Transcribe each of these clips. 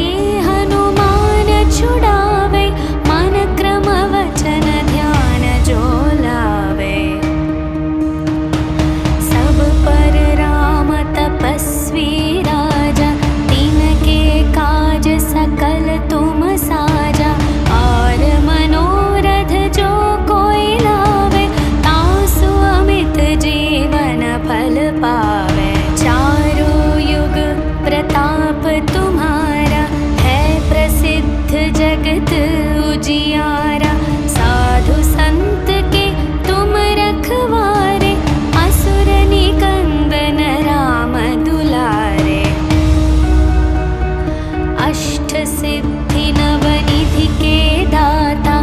से हनुमान छुड़ावे, मन क्रम वचन ध्यान जो लावे। सब पर राम तपस्वी राजा, तिनके काज सकल तुम साजा। और मनोरथ जो कोई लावे, तासु अमित जीवन फल पावे। चारों युग प्रताप तुम्हारा, है प्रसिद्ध जगत उजियारा। साधु संत के तुम रखवारे, असुर निकंदन राम दुलारे। अष्ट सिद्धि नवनिधि के दाता,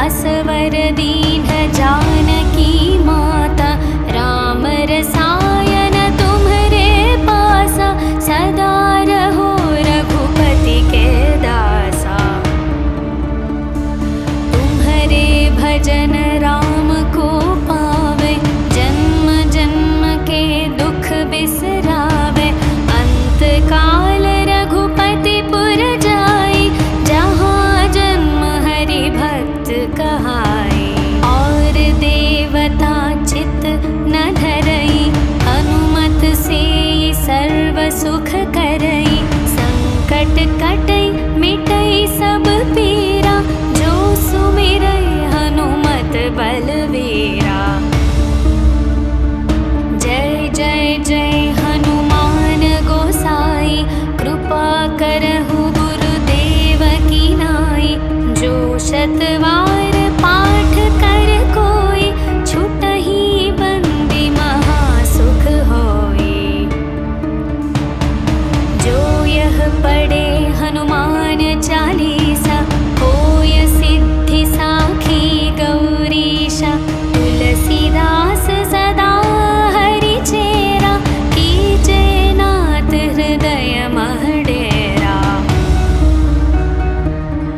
असवर दीन जानकी माता। राम रसायन तुम्हरे पासा, सदा रहो रघुपति के दासा। तुम्हरे भजन राम को पावे, जन्म जन्म के दुख बिसरावे। अंत काल रघुपति पुर जाई, जहाँ जन्म हरि भक्त कहाई। और देवता चित न धरई, हनुमत से सर्व सुख करई। संकट कटई मिटई सब पीरा, जो सुमिरई हनुमत बलवीरा। जय जय जय हनुमान गोसाई, कृपा करहु गुरुदेव की नाई। जो शतवार पाठ कर कोई, छुटहि बंदी महासुख होई। जो यह पढ़े हनुमान चालीसा, होय सिद्धि साखी गौरीशा। तुलसीदास सदा हरि चेरा, कीजे नाथ हृदय मह डेरा।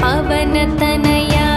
पवन तनया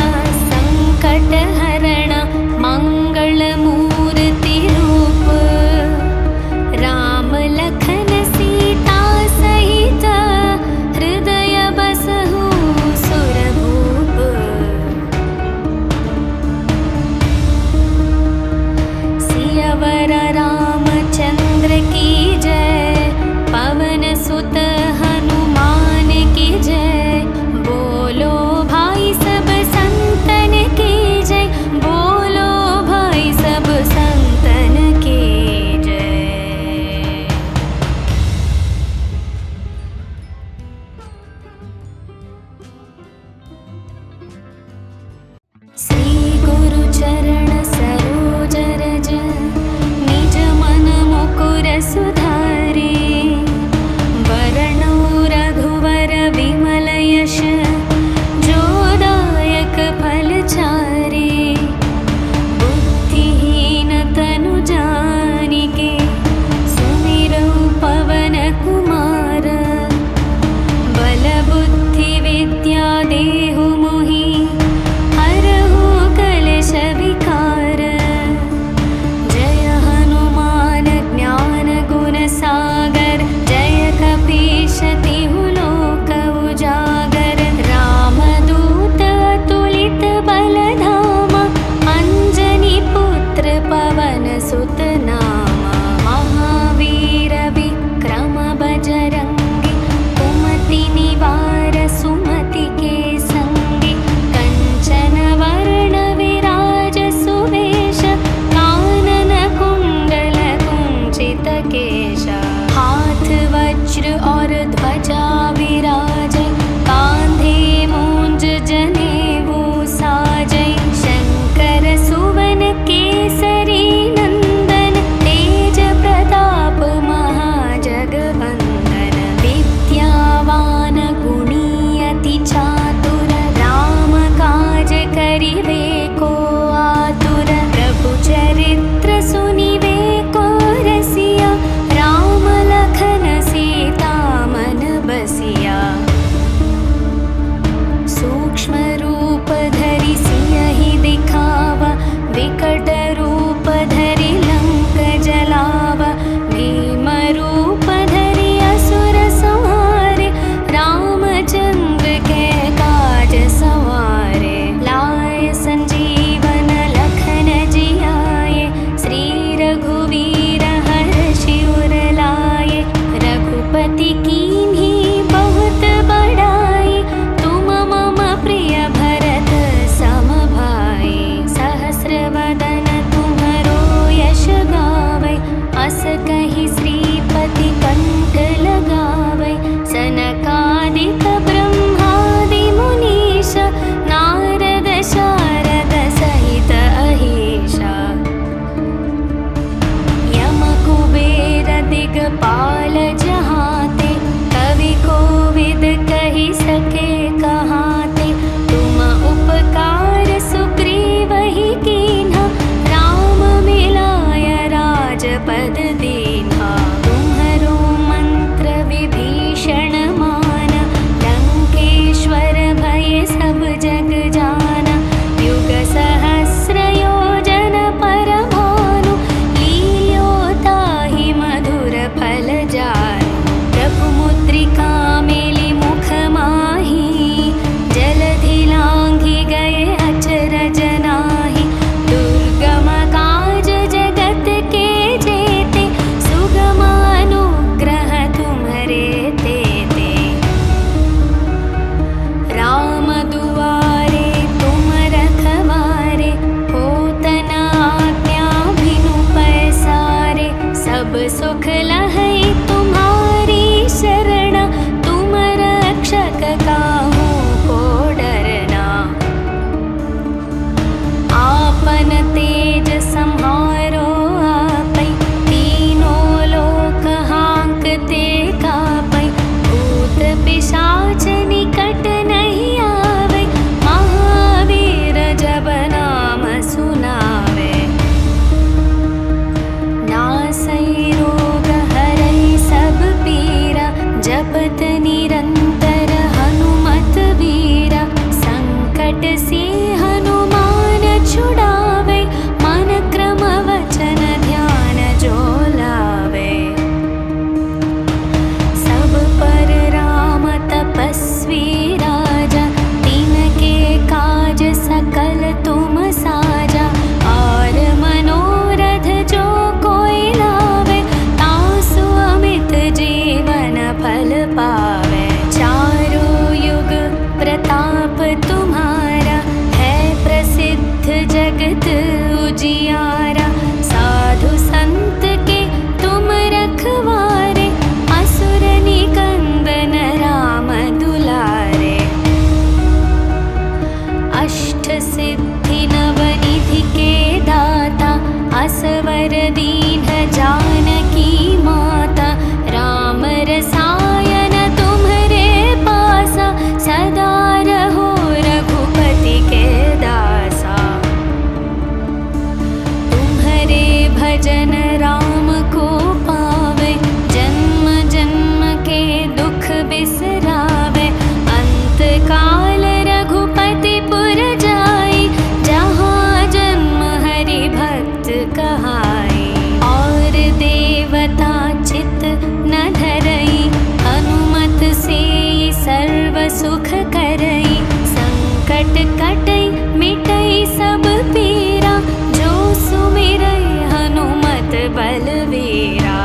कटै मिटै सब पीरा, जो सुमिरै हनुमत बलवीरा।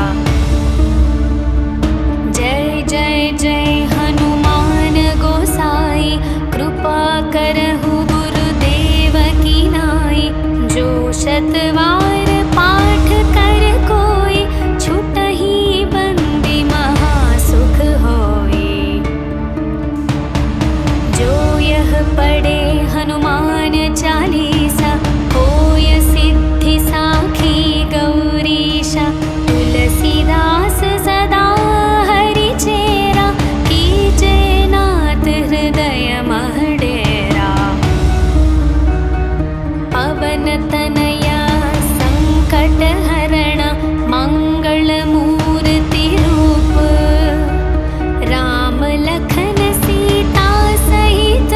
जय जय जय हनुमान गोसाई, कृपा करहु गुरुदेव की नाई। जो शतवार पाठ कर कोई, छुटहि बंदी महासुख होई। जो यह पढ़े हनुमान चालीसा, होय सिद्धि साखी गौरीशा। तुलसीदास सदा हरि चेरा, कीजे नाथ हृदय मह डेरा। पवन तनया संकट हरण, मंगल मूर्ति रूप। राम लखन सीता सहित,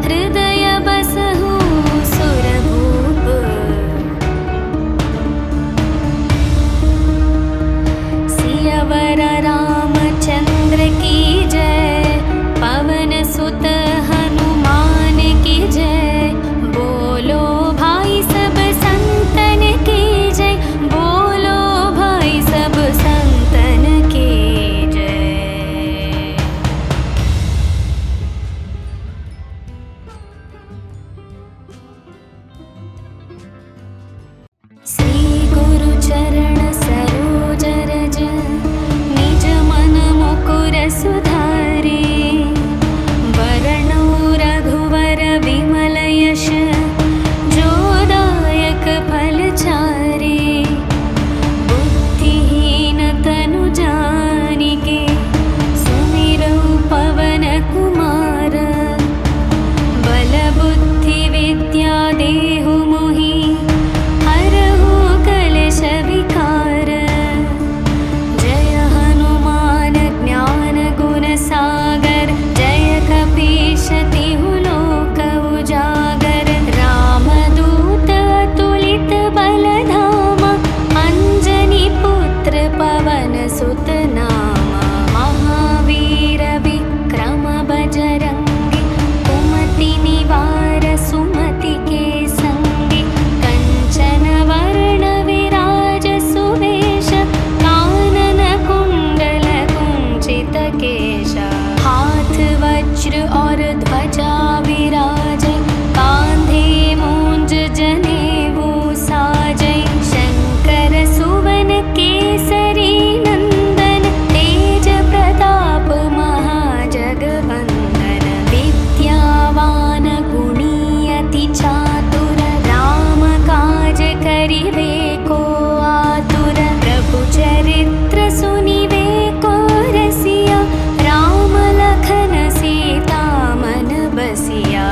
हृदय बसहु सुरभूप। सियावर रामचंद्र की जय, पवन सुत हनुमान की जय। बोलो भाई सब संतन की जय, बोलो भाई सब संतन की जय। श्री गुरु चरण सरोज रज, निज मन मुकुर सुधारे। वरणो रघुवर विमल यश, जो दायक फल चारे। बुद्धिहीन तनु जानिके, सुमिरौ पवन कुमार। बल बुद्धि विद्या देहु मोहि, हरहु कलेश विकार। जय हनुमान ज्ञान गुण सागर, जय कपीश तिहु लोक उजागर। रामदूत अतुलित बल धामा, अंजनी पुत्र पवन सुत नामा। महावीर विक्रम बजरंगी, कुमति निवार सुमति के संगी। कंचन वर्ण विराज सुवेश, कानन कुंडल कुंचित केशा। हाथ वज्र और ध्वजा विराजै, कांधे मूंज जनेऊ साजै। शंकर सुवन केसरी नंदन, तेज प्रताप महाजगवंदन। विद्यावान गुणी अति चातुर, राम काज करिवे को आतुर। प्रभु चरित्र सुनिवे को रसिया, राम लखन सीता मन बसिया।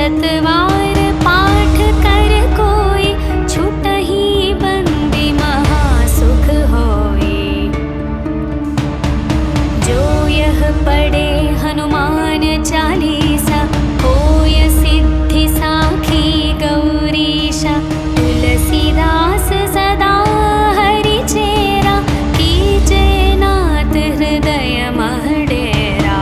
शतवार पाठ कर कोई, छुटहि बंदी महासुख होई। जो यह पढ़े हनुमान चालीसा, होय सिद्धि साखी गौरीशा। तुलसीदास सदा हरि चेरा, कीजे नाथ हृदय मह डेरा।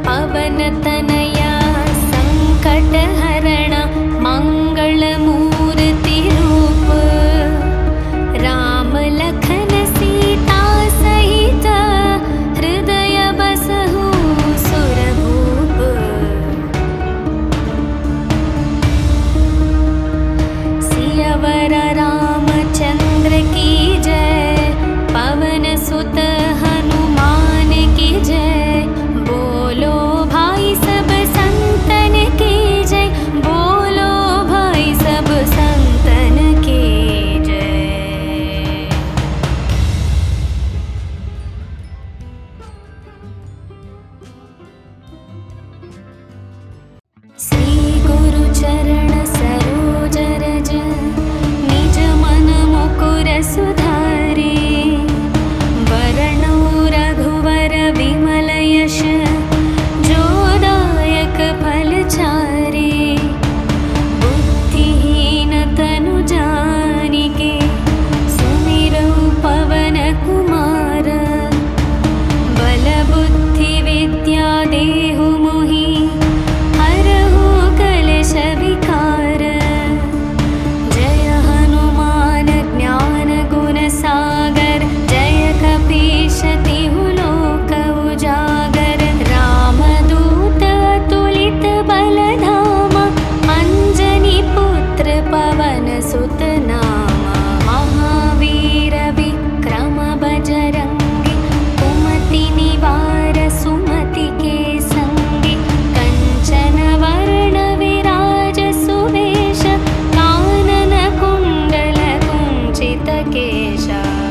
पवन तनया संकट हरण, मंगल मूर्ति रूप। राम लखन सीता सहित, हृदय बसहु सुरभूप। सियावर रामचंद्र की जय, पवन सुत हनुमान की जय। बोलो भाई सब संतन की जय, बोलो भाई सब संतन की जय। श्री गुरु चरण सरोज रज, निज मन मुकुर सुधारे। वरणौ रघुवर विमल यश, जो दायक फल चारे। बुद्धिहीन तनु जानिके, सुमिरौ पवन कुमार। बल बुद्धि विद्या देहु मोहि, हरहु कलेश विकार। जय हनुमान ज्ञान गुण सागर, जय कपीश तिहु लोक उजागर। रामदूत अतुलित बल धामा, अंजनी पुत्र पवन सुत नामा। महावीर विक्रम बजरंगी, कुमति निवार सुमति के संगी। कंचन वर्ण विराज सुवेश, कानन कुंडल कुंचित केश।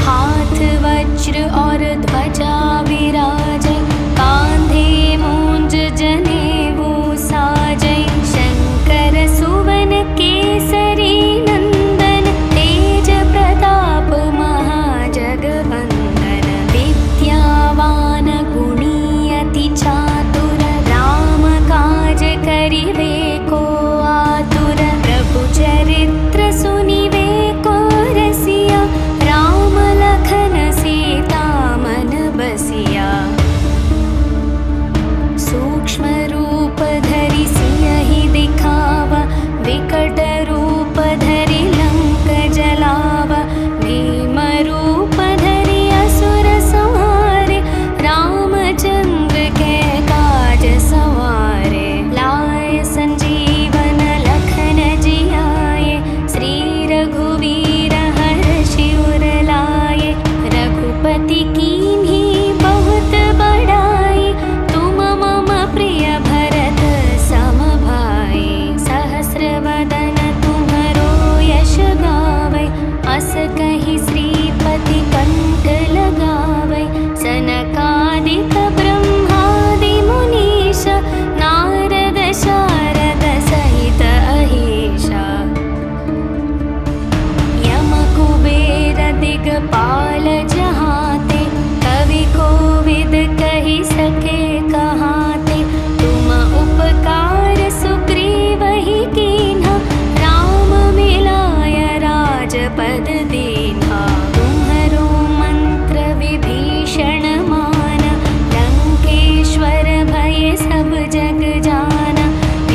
हाथ वज्र और ध्वजा विराजै, कांधे मूंज जनेऊ साजै। शंकर सुवन केसरी नंदन, तेज प्रताप महाजगवंदन। विद्यावान गुणी अति चातुर, राम काज करिवे को आतुर। प्रभु चरित्र सुनिवे को रसिया, राम लखन सीता मन बसिया। सूक्ष्म रूप धरि सियहि दिखावा, विकट रूप धरि लंक जलावा। भीम रूप धरि असुर संहारे, रामचंद्र के काज सवारे। लाए संजीवन लखन जियाए, श्री रघुवीर हर्षि उर लाए। रघुपति कीन्ही बहुत बड़ाई, तुम मम प्रिय भरत सम भाई। सहस्र वदन तुम्हरो यश गावै, अस कहि श्रीपति कंठ लगावै। सनकादिक ब्रह्मादि मुनीश, नारद शारद सहित अहीशा। यम कुबेर दिगपाल जहाते, कवि कोविद कहि सके कहाते। तुम उपकार सुग्रीवहि कीन्हा, राम मिलाय राजपद दीन्हा। तुम्हरो मंत्र विभीषण माना, लंकेश्वर भय सब जग जाना।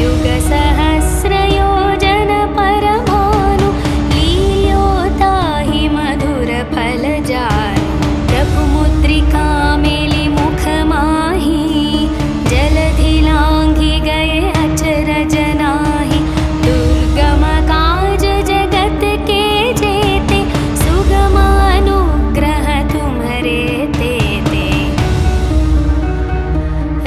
युग सहस्र योजन पर भानु, लील्यो ताहि मधुर फल जानु। प्रभु मुद्रिका मेलि मुख माहि, जलधि लांघि गए अचरज नाही। दुर्गम काज जगत के जेते, सुगम अनुग्रह तुम्हरे तेते।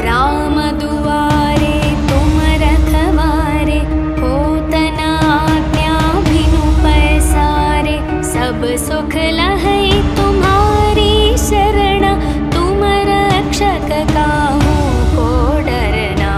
राम दुआरे तुम रखवारे, होत न आज्ञा बिनु पैसारे। सब सुख लहै तुम्हारी शरण, तुम रक्षक काहू को डरना।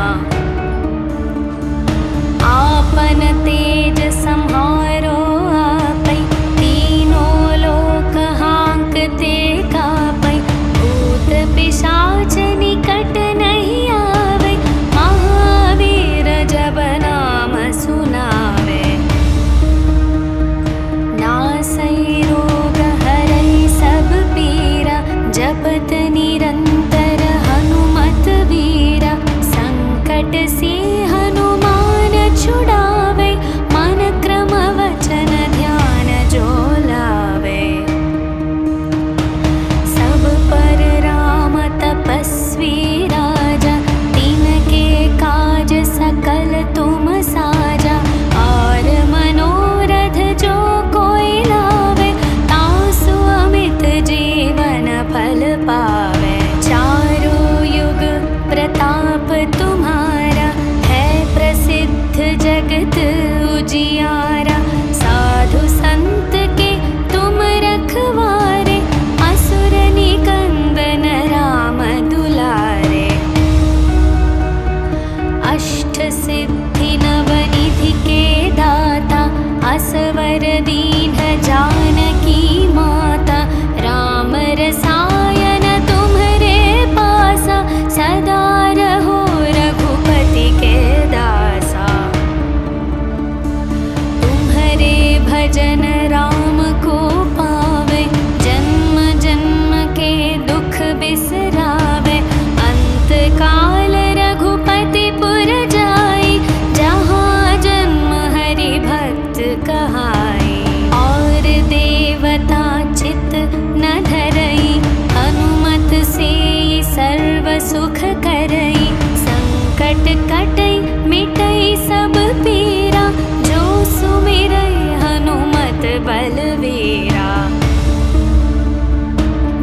कष्ट कटई मिटई सब पीरा, जो सुमिरै हनुमत बलवीरा।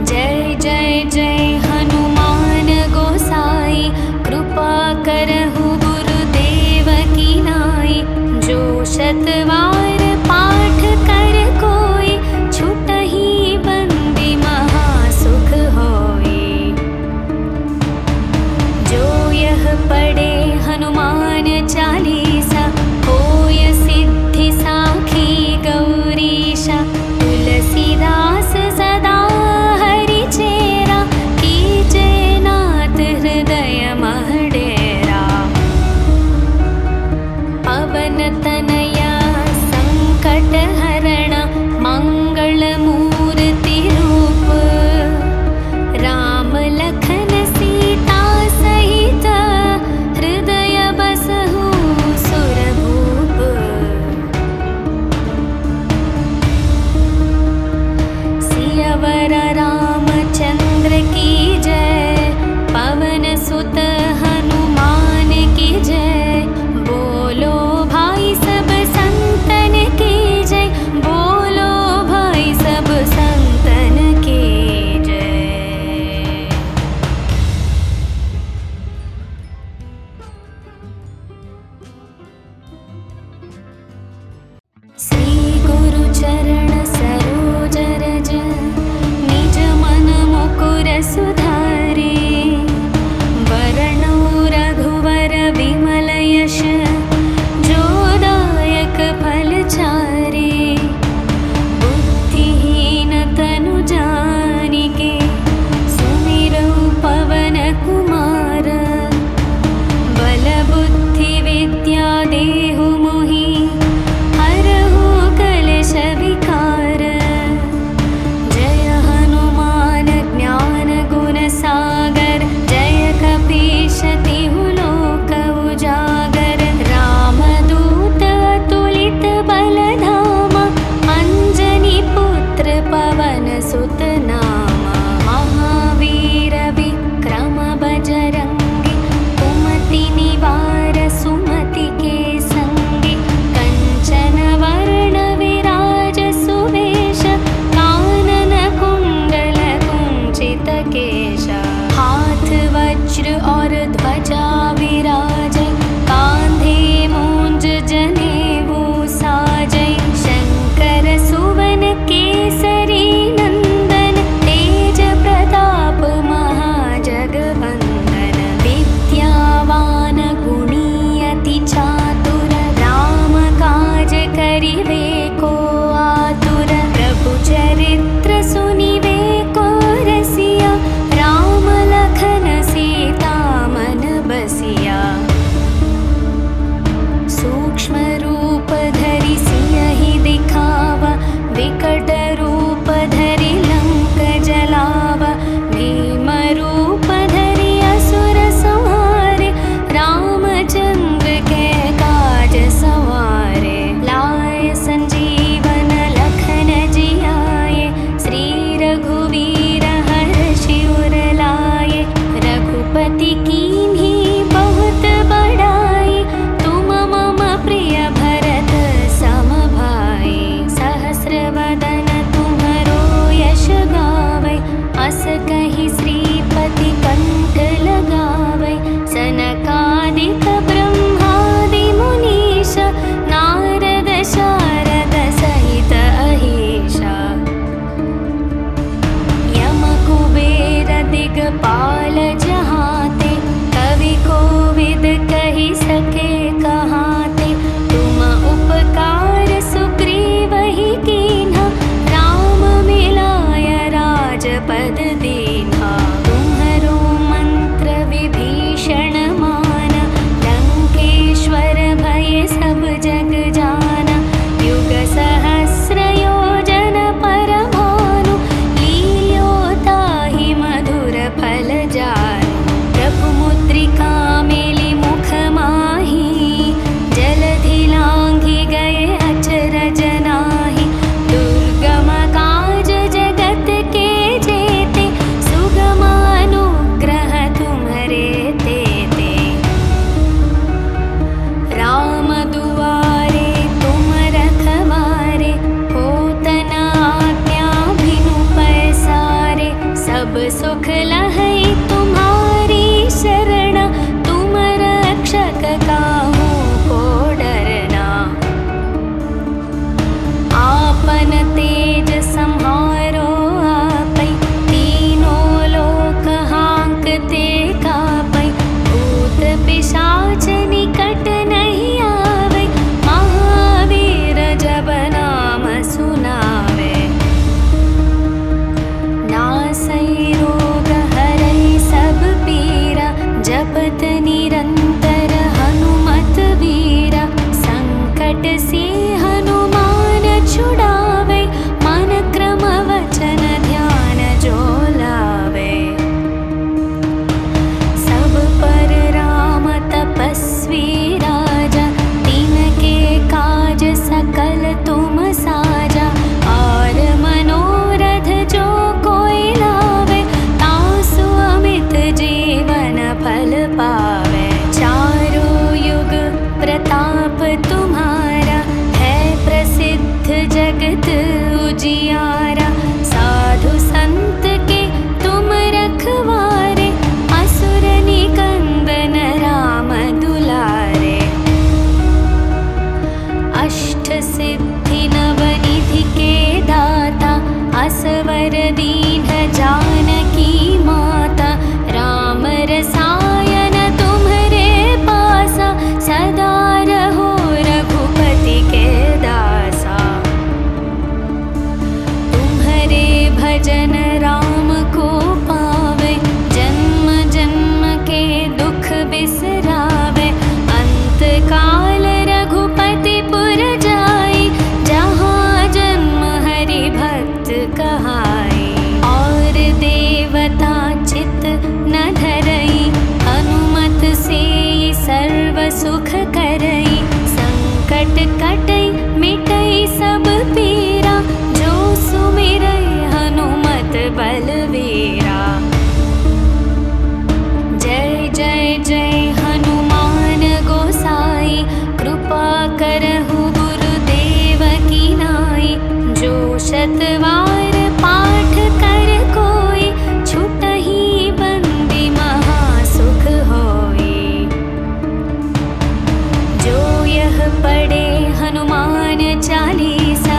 जय जय जय हनुमान गोसाई, कृपा करहु गुरुदेव की नाई। जो शतवार पाठ कर कोई, छुटहि बंदी महासुख होई। जो यह पढ़े हनुमान चालीसा, होय सिद्धि साखी गौरीशा। तुलसीदास सदा हरि चेरा, कीजे नाथ हृदय मह डेरा। पवन तनया संकट हरण, मंगल मूर्ति रूप। राम लखन सीता सहित, हृदय बसहु सुरभूप। सियावर रामचंद्र की जय, पवन सुत हनुमान की जय। बोलो भाई सब संतन की जय, बोलो भाई सब संतन की जय। श्री गुरु चरण सरोज रज, निज मन मुकुर सुधारे। वरणौ रघुवर विमल यश, जो दायक फल चारे। बुद्धिहीन तनु जानिके, सुमिरौ पवन कुमार। बल बुद्धि विद्या देहु मोहि, हरहु कलेश विकार। जय हनुमान ज्ञान गुण सागर, जय कपीश तिहु लोक उजागर। रामदूत अतुलित बल धामा, अंजनी पुत्र पवन सुत नामा। महावीर विक्रम बजरंगी, कुमति निवार सुमति के संगी। कंचन वर्ण विराज सुवेश, कानन कुंडल कुंचित केश। हाथ वज्र और ध्वजा विराजै, कांधे मूंज जनेऊ साजै। शंकर सुवन केसरी नंदन, तेज प्रताप महाजगवंदन। विद्यावान गुणी अति चातुर, राम काज करिवे को आतुर। प्रभु चरित्र सुनिवे को रसिया, राम लखन सीता मन बसिया। सूक्ष्म रूप धरि सियहि दिखावा, विकट रूप धरि लंक जलावा। भीम रूप धरि असुर संहारे, रामचंद्र के काज सवारे। लाए संजीवन लखन जियाए, श्री रघुवीर हर्षि उर लाए। रघुपति कीन्ही बहुत बड़ाई, तुम मम प्रिय भरत सम भाई। सहस्र वदन तुम्हरो यश गावै, अस कहि श्रीपति कंठ लगावै। सनकादिक ब्रह्मादि मुनीश, नारद शारद सहित अहीशा। यम कुबेर दिगपाल जहाते, कवि कोविद कहि सके कहाते। तुम उपकार सुग्रीवहि कीन्हा, राम मिलाय राजपद दीन्हा। तुम्हरो मंत्र विभीषण माना, लंकेश्वर भय सब जग जाना। युग सहस्र योजन पर भानु, लील्यो ताहि मधुर फल सब सुख लहै तुम्हारी शरण, तुम रक्षक काहू को डरना। आपन तेज सम्हारो आपै, तीनों लोक हांकते कापै। भूत पिशाच निकट नहीं आवे, महावीर जब नाम सुनावे। नासै रोग हरै सब पीरा, जपत निरंतर हनुमत वीरा। संकट से हनुमान छुड़ावे, मन क्रम वचन ध्यान जो लावे। सब पर राम तपस्वी राजा, तिनके काज सकल तुम साजा। और मनोरथ जो कोई लावे, तासु अमित जीवन फल पावे। चारों युग प्रताप तुम्हारा, है प्रसिद्ध जगत उजियारा। साधु संत के तुम रखवारे, असुर निकंदन राम दुलारे। अष्ट सिद्धि नवनिधि के दाता, असवर दीन जानकी माता। राम रसायन तुम्हरे पासा, सदा रहो रघुपति के दासा। तुम्हरे भजन राम को पावे, जन्म जन्म के दुख बिसरावे। अंत काल रघुपति पुर जाई, जहाँ जन्म हरि भक्त कहाई। और देवता चित न धरई, हनुमत से सर्व सुख करई। संकट कटई मिटई सब पीरा, जो सुमिरई हनुमत बलवीरा। जय जय जय हनुमान गोसाई, कृपा करहु गुरुदेव की नाई। जो शतवार पाठ कर कोई, छुटहि बंदी महासुख होई। जो यह पढ़े हनुमान चालीसा,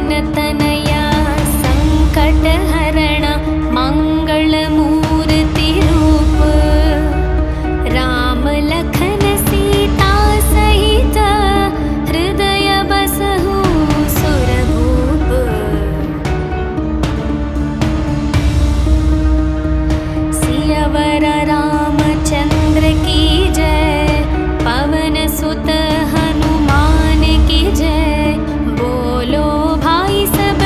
पवन तनया संकट हरण मंगल मूर्ति रूप राम लखन सीता सहित हृदय बसहु सुरभूप सियावर रामचंद्र की जय पवन सुत हनुमान की जय बोलो भाई सब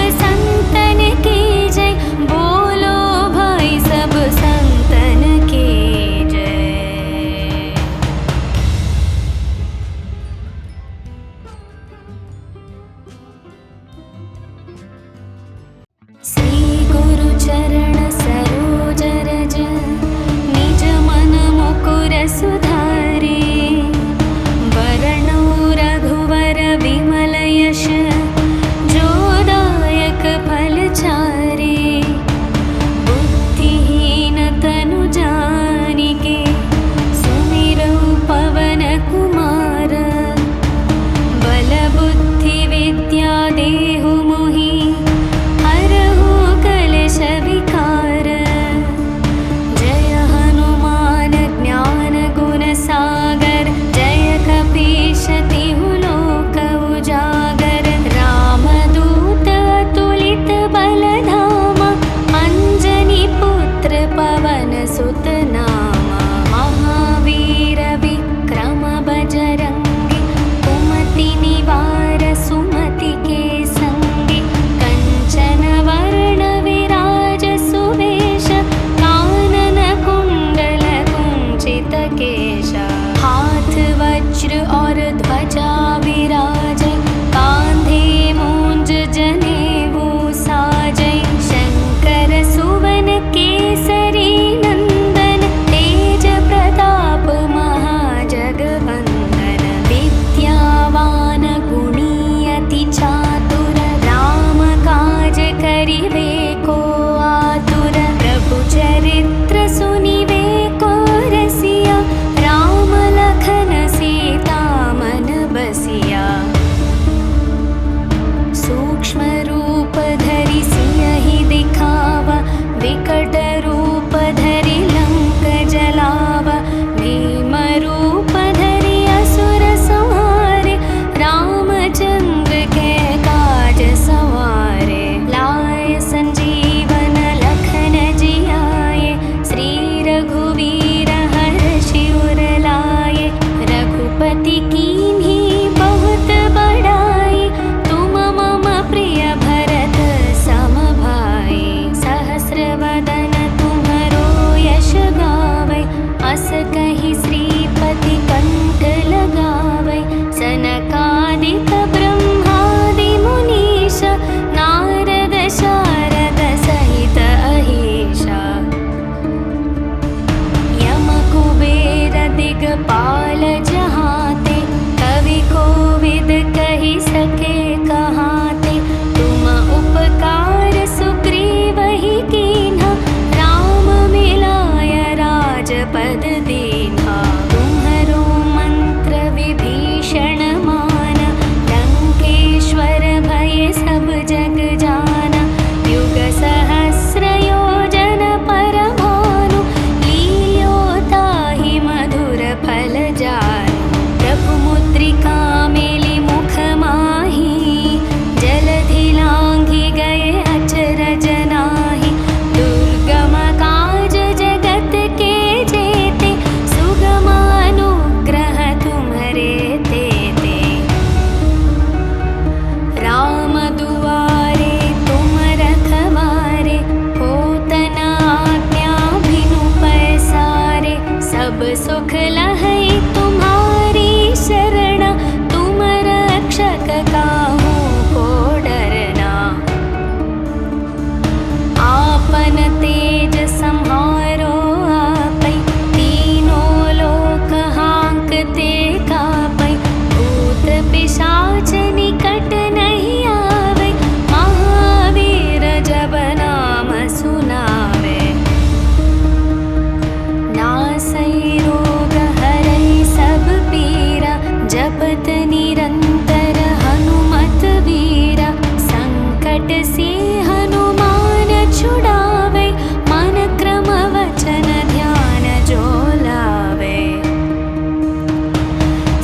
से हनुमान छुड़ावे, मन क्रम वचन ध्यान जो लावे।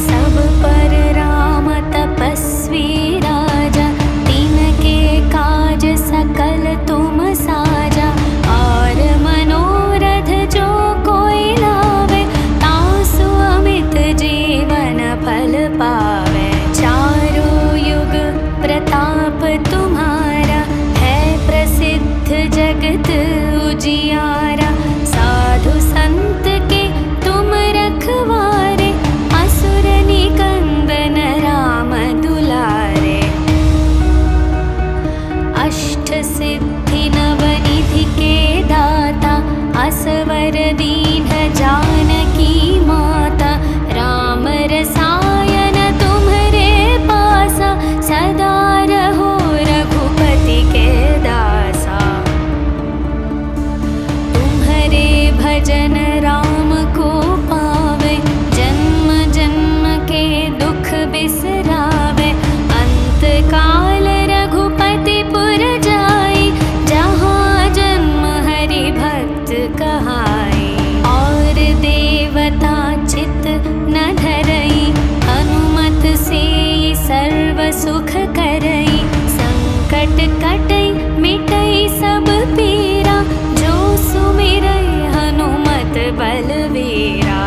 सब पर राम तपस्वी राजा, तिनके काज सकल तुम साजा। और मनोरथ जो कोई लावे, तासु अमित जीवन फल पावे। चारों युग प्रताप तुम्हारा, है प्रसिद्ध जगत उजियारा। साधु संत के तुम रखवारे, असुर निकंदन राम दुलारे। अष्ट सिद्धि नवनिधि के दाता, असवर दीन जानकी माता। राम रसायन तुम्हरे पासा, सदा रहो रघुपति के दासा। तुम्हरे भजन राम को पावे, जन्म जन्म के दुख बिसरावे। अंत काल रघुपति पुर जाई, जहाँ जन्म हरि भक्त कहाई। और देवता चित न धरई, हनुमत से सर्व सुख करई। संकट कटई मिटई सब पीरा, जो सुमिरई हनुमत बलवीरा।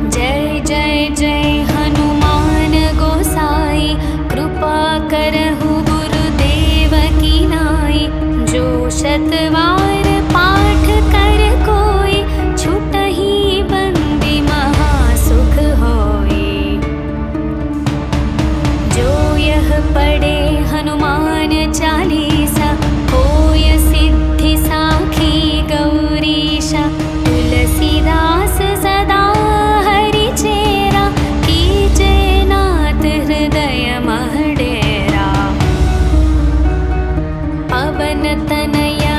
जय जय जय हनुमान गोसाई, कृपा करहु गुरुदेव की नाई। जो शतवार पाठ कर कोई, छुटहि बंदी महासुख होई। जो यह पढ़े हनुमान चालीसा, होय सिद्धि साखी गौरीशा। तुलसीदास सदा हरि चेरा, कीजे नाथ हृदय मह डेरा। पवन तनया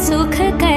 सुख कर